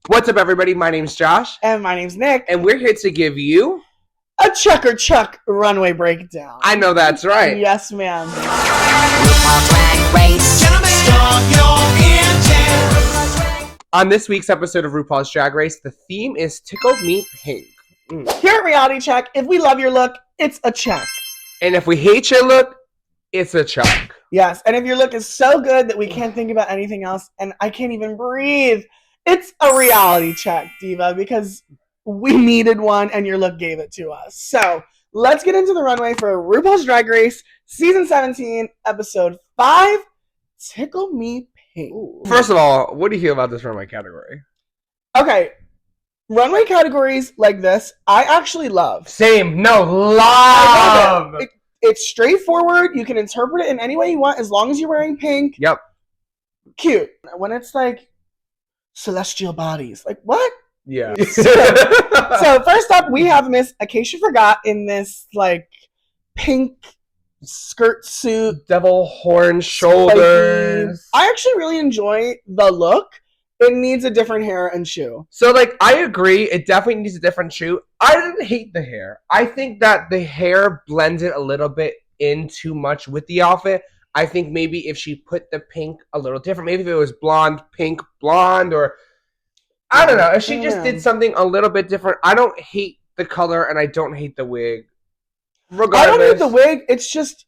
What's up, everybody? My name's Josh. And my name's Nick. And we're here to give you a Chuck or Chuck runway breakdown. I know that's right. Yes, ma'am. On this week's episode of RuPaul's Drag Race, the theme is Tickle Me Pink. Here at Reality Check, if we love your look, it's a check. And if we hate your look, it's a chuck. Yes, and if your look is so good that we can't think about anything else, and I can't even breathe, it's a reality check, Diva, because we needed one and your look gave it to us. So let's get into the runway for RuPaul's Drag Race, Season 17, Episode 5, Tickle Me Pink. First of all, what do you feel about this runway category? Okay, runway categories like this, I actually love. Same. No, love. I love it. It's straightforward. You can interpret it in any way you want as long as you're wearing pink. Yep. Cute. When it's like celestial bodies, like what? Yeah. So first up, we have Miss Acacia Forgot in this like pink skirt suit, devil horn shoulders. Spiky. I actually really enjoy the look. It needs a different hair and shoe. So, like, I agree. It definitely needs a different shoe. I didn't hate the hair. I think that the hair blended a little bit in too much with the outfit. I think maybe if she put the pink a little different, maybe if it was blonde, pink, blonde, or I don't know. If she just did something a little bit different. I don't hate the color and I don't hate the wig. Regardless. I don't hate the wig. It's just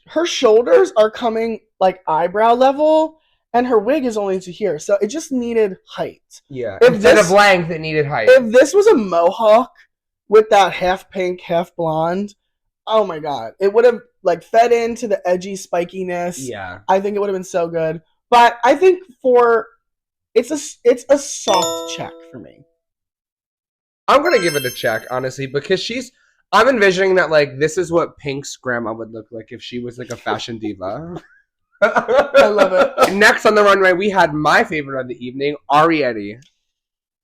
her shoulders are coming like eyebrow level. And her wig is only to here, so it just needed height. Yeah, instead of length, it needed height. If this was a mohawk with that half pink, half blonde, oh my god. It would have like fed into the edgy spikiness. Yeah. I think it would have been so good. But I think it's a soft check for me. I'm gonna give it a check, honestly, because I'm envisioning that like this is what Pink's grandma would look like if she was like a fashion diva. I love it. Next on the runway, we had my favorite of the evening, Ariete.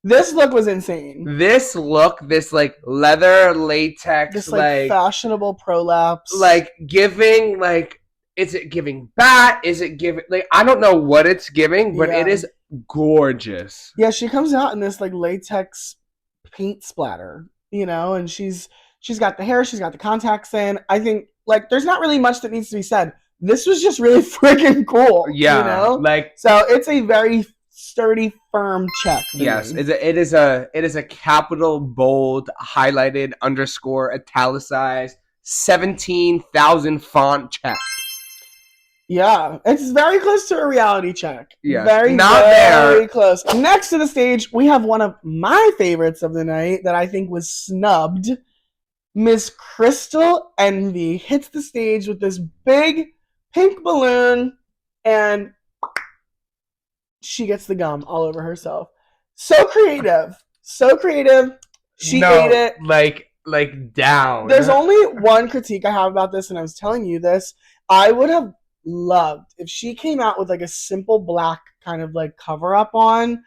This look was insane. This look, this like leather latex, this like fashionable prolapse, like giving like, is it giving bat? Is it giving like I don't know what it's giving, but it is gorgeous. Yeah, she comes out in this like latex paint splatter, and she's got the hair, she's got the contacts in. I think like there's not really much that needs to be said. This was just really freaking cool. Yeah, like so it's a very sturdy, firm check. Yes, it is a capital, bold, highlighted, underscore, italicized, 17,000 font check. Yeah, it's very close to a reality check. Yeah, very close. Next to the stage, we have one of my favorites of the night that I think was snubbed. Miss Crystal Envy hits the stage with this big pink balloon, and she gets the gum all over herself. So creative. She ate it. Like down. There's only one critique I have about this, and I was telling you this. I would have loved if she came out with like a simple black kind of like cover up on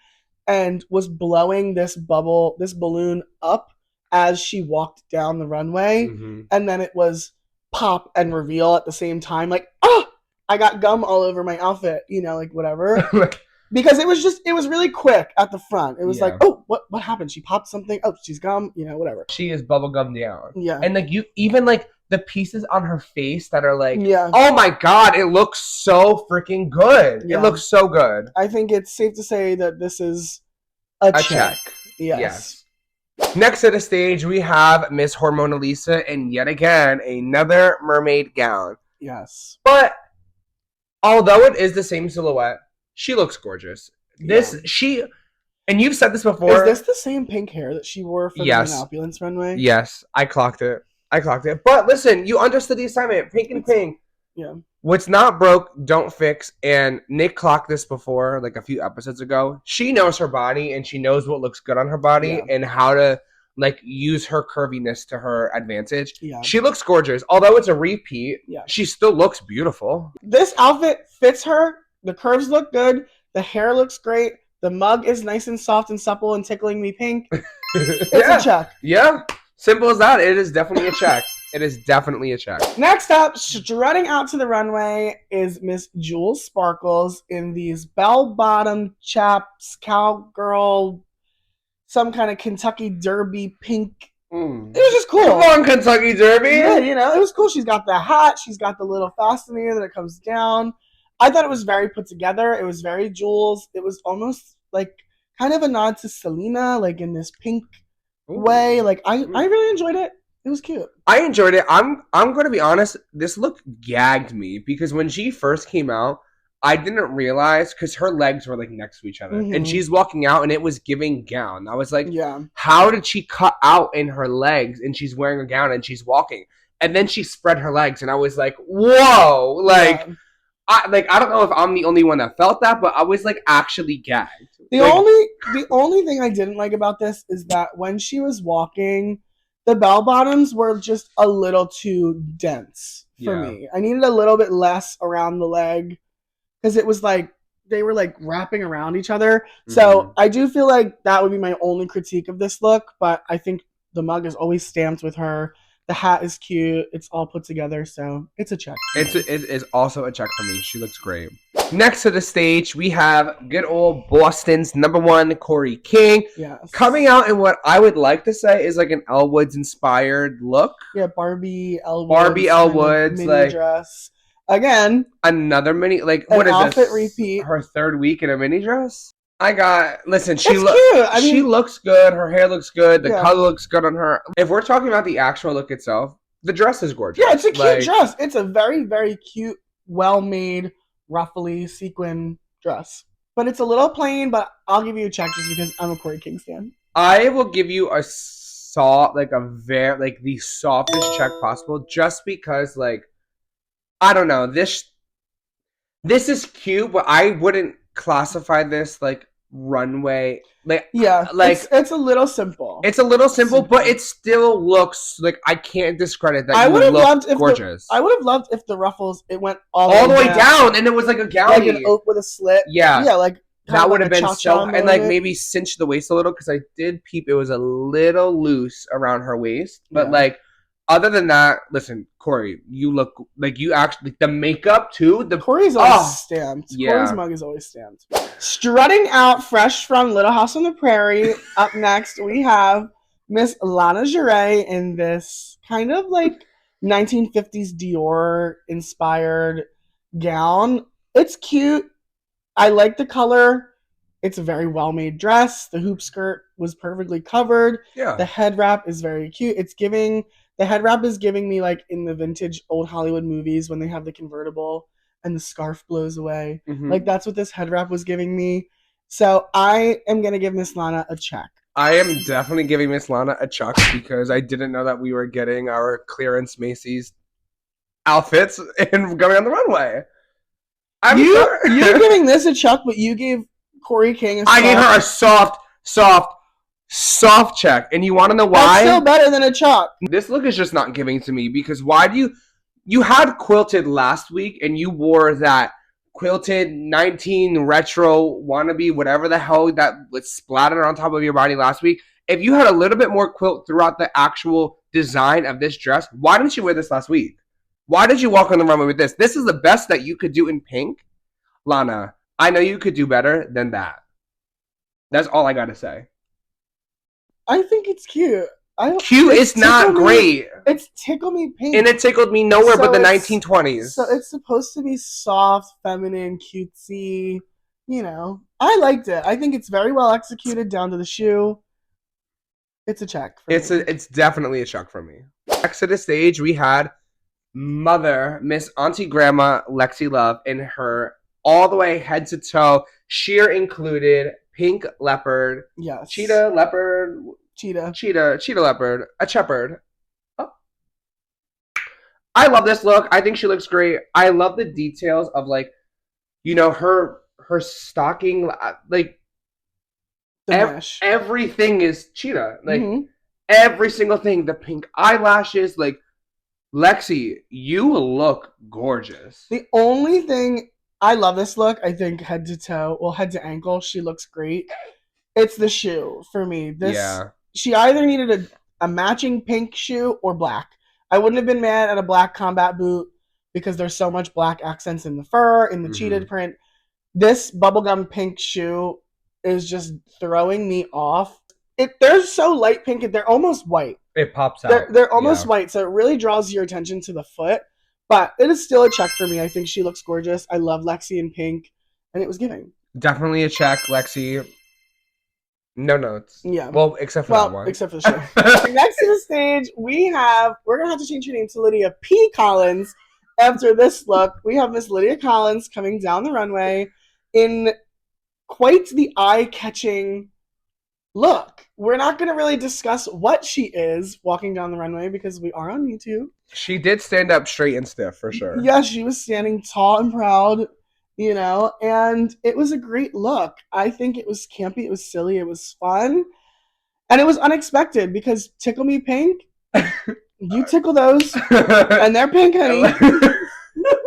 and was blowing this balloon up as she walked down the runway, and then it was pop and reveal at the same time, like, oh, I got gum all over my outfit, like whatever. Because it was really quick at the front. It was like, oh, what happened? She popped something. Oh, she's gum, whatever. She is bubblegum down. Yeah. And like you even like the pieces on her face that are like, oh my god, it looks so freaking good. Yeah. It looks so good. I think it's safe to say that this is a check. Yes. Next to the stage, we have Miss Hormona Lisa, and yet again, another mermaid gown. Yes. But although it is the same silhouette, she looks gorgeous. And you've said this before. Is this the same pink hair that she wore for the Opulence runway? Yes, I clocked it. But listen, you understood the assignment. Pink and pink. Yeah. What's not broke, don't fix. And Nick clocked this before, like a few episodes ago. She knows her body, and she knows what looks good on her body and how to like use her curviness to her advantage. Yeah. She looks gorgeous. Although it's a repeat, she still looks beautiful. This outfit fits her. The curves look good. The hair looks great. The mug is nice and soft and supple and tickling me pink. It's a check. Yeah. Simple as that. It is definitely a check. It is definitely a check. Next up, strutting out to the runway is Miss Jules Sparkles in these bell-bottom chaps, cowgirl, some kind of Kentucky Derby pink. It was just cool. Come on, Kentucky Derby. Yeah, it was cool. She's got the hat. She's got the little fastener that comes down. I thought it was very put together. It was very Jules. It was almost like kind of a nod to Selena, like in this pink way. Like I really enjoyed it. It was cute. I enjoyed it. I'm going to be honest. This look gagged me because when she first came out, I didn't realize because her legs were like next to each other, and she's walking out, and it was giving gown. I was like, how did she cut out in her legs, and she's wearing a gown, and she's walking, and then she spread her legs, and I was like, whoa, like. Yeah. I don't know if I'm the only one that felt that, but I was like actually gagged. The only thing I didn't like about this is that when she was walking, the bell bottoms were just a little too dense for me. I needed a little bit less around the leg because it was like they were like wrapping around each other. So I do feel like that would be my only critique of this look, but I think the mug is always stamped with her. The hat is cute. It's all put together, so it's a check. It is also a check for me. She looks great. Next to the stage, we have good old Boston's #1, Corey King. Yes. Coming out in what I would like to say is like an Elle Woods inspired look. Yeah, Barbie Elle Woods mini like dress. Again, another mini, like what is outfit this? Repeat. Her third week in a mini dress. Listen, she looks good. Her hair looks good. The color looks good on her. If we're talking about the actual look itself, the dress is gorgeous. Yeah, it's a cute dress. It's a very, very cute, well-made, ruffly sequin dress. But it's a little plain, but I'll give you a check just because I'm a Corey King stan. I will give you the softest check possible just because, like, I don't know. This is cute, but I wouldn't classify this like runway it's a little simple. It's a little simple, but it still looks like I can't discredit that. I would have loved gorgeous. I would have loved if the ruffles it went all the way down and it was like a gown, like an oak with a slit. Yeah, like that would have been so, and like maybe cinch the waist a little because I did peep it was a little loose around her waist, but like. Other than that, listen, Corey, you look like you actually the makeup too. The Corey's always stamped. Yeah. Corey's mug is always stamped. Strutting out fresh from Little House on the Prairie. Up next, we have Miss Lana Jarre in this kind of like 1950s Dior inspired gown. It's cute. I like the color. It's a very well-made dress. The hoop skirt was perfectly covered. Yeah. The head wrap is very cute. The head wrap is giving me like in the vintage old Hollywood movies when they have the convertible and the scarf blows away. Like that's what this head wrap was giving me. So I am going to give Miss Lana a check. I am definitely giving Miss Lana a check because I didn't know that we were getting our clearance Macy's outfits and going on the runway. You're giving this a check, but you gave Corey King a soft. I gave her a soft check, and you want to know why? That's still better than a chalk. This look is just not giving to me because why do you had quilted last week and you wore that quilted 19 retro wannabe whatever the hell that was splattered on top of your body last week. If you had a little bit more quilt throughout the actual design of this dress, why didn't you wear this last week? Why did you walk on the runway with this? This is the best that you could do in pink. Lana, I know you could do better than that. That's all I gotta say. I think it's cute. Cute is not great. It's tickle me pink. And it tickled me nowhere but the 1920s. So it's supposed to be soft, feminine, cutesy. I liked it. I think it's very well executed down to the shoe. It's a check for me. It's definitely a check for me. Next to the stage, we had Mother, Miss Auntie Grandma Lexi Love in her all the way head to toe, sheer included, pink leopard, yes, cheetah leopard, cheetah leopard, a shepherd. Oh. I love this look. I think she looks great. I love the details of her stocking, like everything is cheetah, like every single thing. The pink eyelashes, like Lexi, you look gorgeous. The only thing. I love this look. I think head to toe, head to ankle, she looks great. It's the shoe for me. She either needed a matching pink shoe or black. I wouldn't have been mad at a black combat boot because there's so much black accents in the fur, in the cheetah print. This bubblegum pink shoe is just throwing me off. They're so light pink, they're almost white. It pops out. They're almost white, so it really draws your attention to the foot. But it is still a check for me. I think she looks gorgeous. I love Lexi in pink, and it was giving. Definitely a check, Lexi. No notes. Yeah. Well, except for that one. Except for the show. Next to the stage, we're gonna have to change her name to Lydia P. Collins. After this look, we have Miss Lydia Collins coming down the runway in quite the eye-catching look. We're not going to really discuss what she is walking down the runway because we are on YouTube. She did stand up straight and stiff, for sure. Yes, she was standing tall and proud, you know, and it was a great look. I think it was campy, it was silly, it was fun, and it was unexpected because Tickle Me Pink, you tickle those, and they're pink, honey.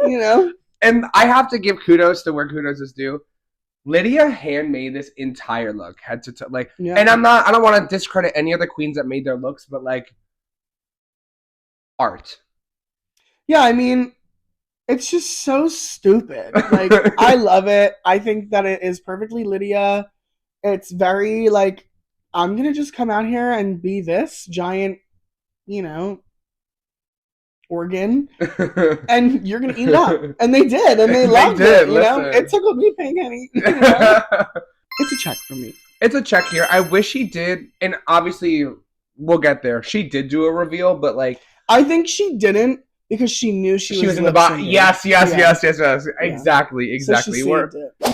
You know? And I have to give kudos to where kudos is due. Lydia handmade this entire look, head to toe. Like, yeah. And I don't want to discredit any other queens that made their looks, but like, art. Yeah, I mean, it's just so stupid. Like, I love it. I think that it is perfectly Lydia. It's very like, I'm gonna just come out here and be this giant, you know, organ, and you're gonna eat it up. And they did, and they loved it. You know, it tickled me pink, honey. You know? It's a check for me. It's a check here. I wish she did, and obviously we'll get there. She did do a reveal, but like, I think she didn't because she knew she was in the bottom. Yes. Exactly. So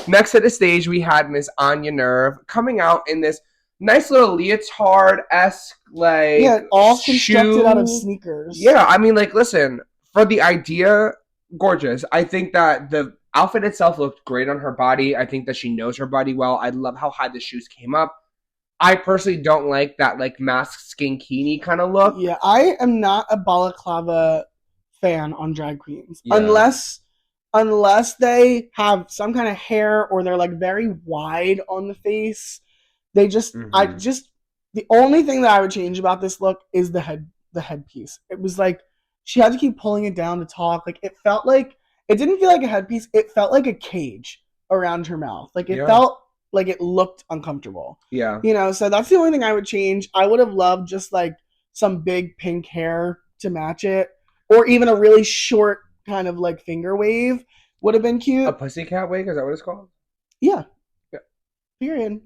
next at the stage, we had Miss Anya Nerve coming out in this nice little leotard-esque, like, all constructed out of sneakers. Yeah, I mean, like, listen, for the idea, gorgeous. I think that the outfit itself looked great on her body. I think that she knows her body well. I love how high the shoes came up. I personally don't like that, like, mask skinkini kind of look. Yeah, I am not a balaclava fan on drag queens. Yeah. Unless they have some kind of hair or they're, like, very wide on the face. They just, the only thing that I would change about this look is the headpiece. It was like, she had to keep pulling it down to talk. Like, it didn't feel like a headpiece. It felt like a cage around her mouth. Like, it felt like it looked uncomfortable. Yeah. You know, so that's the only thing I would change. I would have loved just, like, some big pink hair to match it. Or even a really short kind of, like, finger wave would have been cute. A pussycat wig? Is that what it's called? Yeah. Period.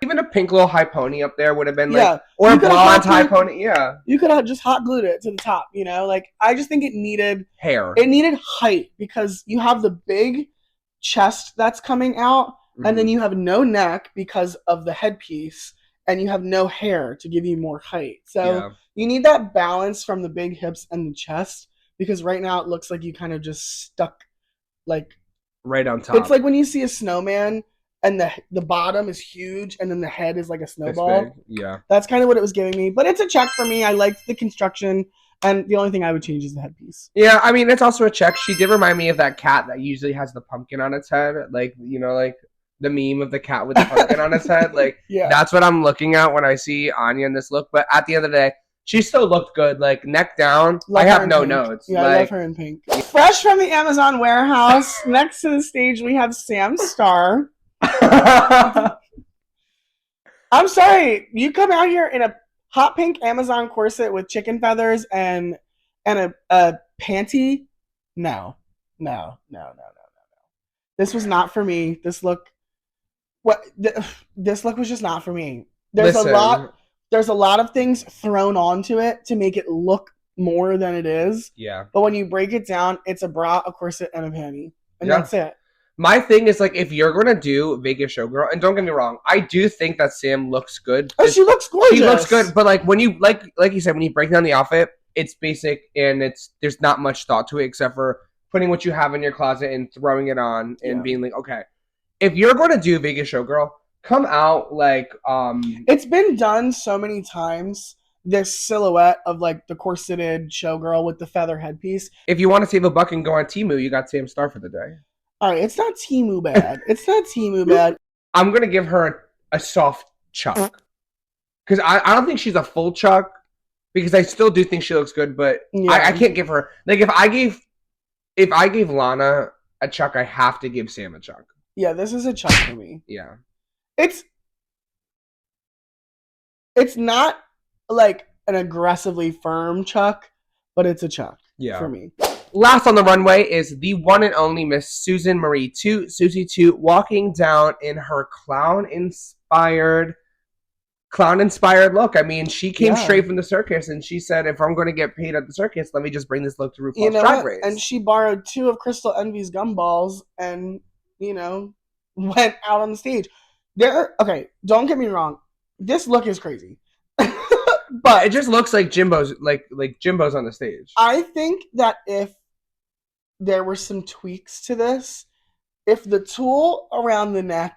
Even a pink little high pony up there would have been like, or a blonde high pony. Yeah. You could have just hot glued it to the top, you know? Like, I just think it needed hair. It needed height because you have the big chest that's coming out, and then you have no neck because of the headpiece, and you have no hair to give you more height. So you need that balance from the big hips and the chest because right now it looks like you kind of just stuck, like, right on top. It's like when you see a snowman and the bottom is huge, and then the head is like a snowball. Yeah. That's kind of what it was giving me. But it's a check for me. I liked the construction, and the only thing I would change is the headpiece. Yeah, I mean, it's also a check. She did remind me of that cat that usually has the pumpkin on its head. Like, you know, like the meme of the cat with the pumpkin on its head. Like, that's what I'm looking at when I see Anya in this look. But at the end of the day, she still looked good. Like, neck down. I have no notes. Yeah, I love her in pink. Fresh from the Amazon warehouse, next to the stage, we have Sam Starr. I'm sorry, you come out here in a hot pink Amazon corset with chicken feathers and a panty? No. This was not for me. This look was just not for me. There's a lot of things thrown onto it to make it look more than it is. Yeah. But when you break it down, it's a bra, a corset, and a panty. And that's it. My thing is, like, if you're going to do Vegas Showgirl, and don't get me wrong, I do think that Sam looks good. Oh, she looks gorgeous. She looks good, but, like, when you, like you said, when you break down the outfit, it's basic, and there's not much thought to it except for putting what you have in your closet and throwing it on and being like, okay, if you're going to do Vegas Showgirl, come out, like, It's been done so many times, this silhouette of, like, the corseted showgirl with the feather headpiece. If you want to save a buck and go on Temu, you got Sam Starr for the day. All right, it's not Temu bad. I'm going to give her a soft chuck. Because I don't think she's a full chuck, because I still do think she looks good, but I Yeah. can't give her like if I gave Lana a Chuck, I have to give Sam a Chuck. Yeah, this is a Chuck for me. Yeah. It's it's not like an aggressively firm Chuck, but it's a Chuck for me. Last on the runway is the one and only Miss Susan Marie Toot, Susie Toot, walking down in her clown-inspired look. I mean, she came straight from the circus and she said, if I'm going to get paid at the circus, let me just bring this look to RuPaul's Drag Race. And she borrowed 2 of Crystal Envy's gumballs and, went out on the stage. Okay, don't get me wrong. This look is crazy. But it just looks like Jimbo's like Jimbo's on the stage. I think that if there were some tweaks to this, if the tulle around the neck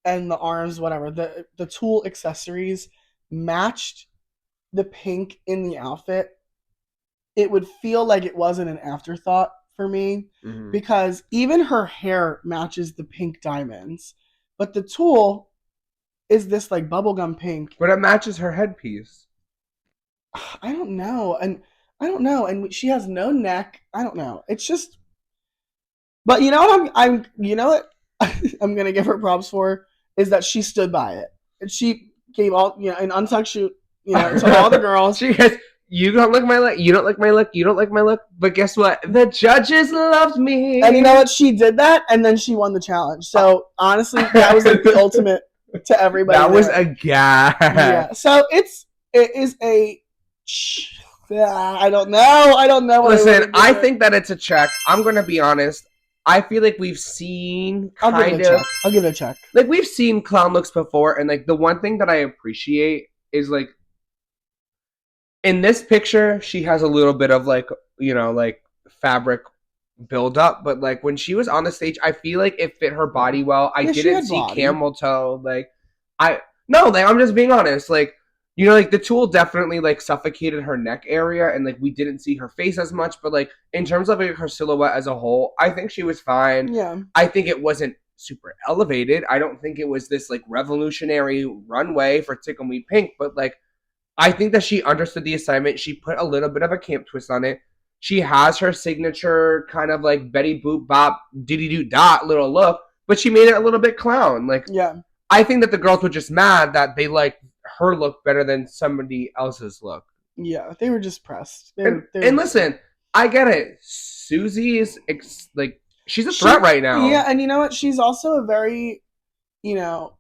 and the arms, whatever, the tulle accessories matched the pink in the outfit, it would feel like it wasn't an afterthought for me, because even her hair matches the pink diamonds, but the tulle is this like bubblegum pink. But it matches her headpiece. I don't know. And she has no neck. I don't know. It's just, but you know what I'm I'm gonna give her props for is that she stood by it. And she gave all an untucked shoot, to all the girls. She goes, you don't like my look, you don't like my look, you don't like my look, but guess what? The judges loved me. And you know what? She did that, and then she won the challenge. So honestly, that was like the ultimate to everybody. That was a gag. Yeah. So it is a. I don't know. Listen, I think that it's a check. I'm gonna be honest. I feel like we've seen I'll give it a check. Like we've seen clown looks before, and like the one thing that I appreciate is like in this picture, she has a little bit of like fabric buildup, but like when she was on the stage, I feel like it fit her body well. I didn't see camel toe. I'm just being honest. Like the tulle definitely like suffocated her neck area, and like we didn't see her face as much. But like in terms of like her silhouette as a whole, I think she was fine. Yeah, I think it wasn't super elevated. I don't think it was this like revolutionary runway for Tickle Me Pink, but like I think that she understood the assignment. She put a little bit of a camp twist on it. She has her signature kind of like Betty Boop Bop Diddy Doo Dot little look, but she made it a little bit clown. Like, yeah, I think that the girls were just mad that they liked her look better than somebody else's look. Yeah, they were just pressed. And listen, I get it. Susie is she's a threat right now. Yeah, and you know what? She's also a very,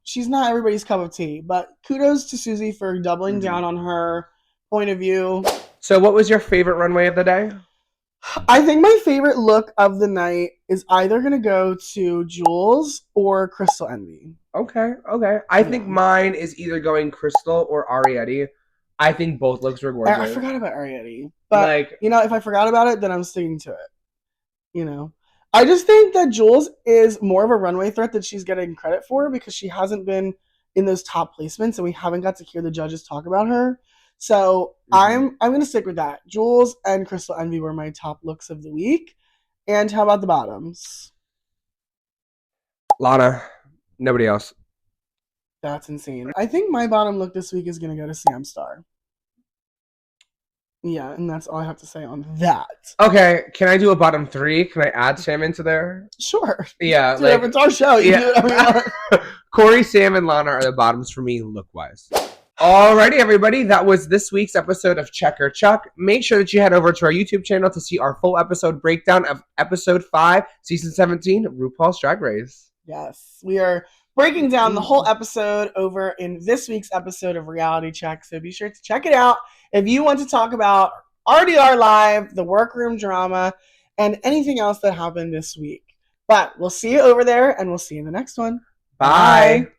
she's not everybody's cup of tea. But kudos to Susie for doubling down on her point of view. So, what was your favorite runway of the day? I think my favorite look of the night is either going to go to Jules or Crystal Envy. Okay. I think mine is either going Crystal or Arietti. I think both looks were gorgeous. I forgot about Arietti. But, if I forgot about it, then I'm sticking to it. I just think that Jules is more of a runway threat that she's getting credit for because she hasn't been in those top placements and we haven't got to hear the judges talk about her. So I'm going to stick with that. Jules and Crystal Envy were my top looks of the week. And how about the bottoms? Lana. Nobody else. That's insane. I think my bottom look this week is going to go to Sam Star. Yeah, and that's all I have to say on that. Okay, can I do a bottom 3? Can I add Sam into there? Sure. Yeah. Dude, it's our show. You do whatever you want. Corey, Sam, and Lana are the bottoms for me look-wise. Alrighty, everybody. That was this week's episode of Check or Chuck. Make sure that you head over to our YouTube channel to see our full episode breakdown of episode 5, season 17, RuPaul's Drag Race. Yes, we are breaking down the whole episode over in this week's episode of Reality Check. So be sure to check it out if you want to talk about RDR Live, the workroom drama, and anything else that happened this week. But we'll see you over there, and we'll see you in the next one. Bye.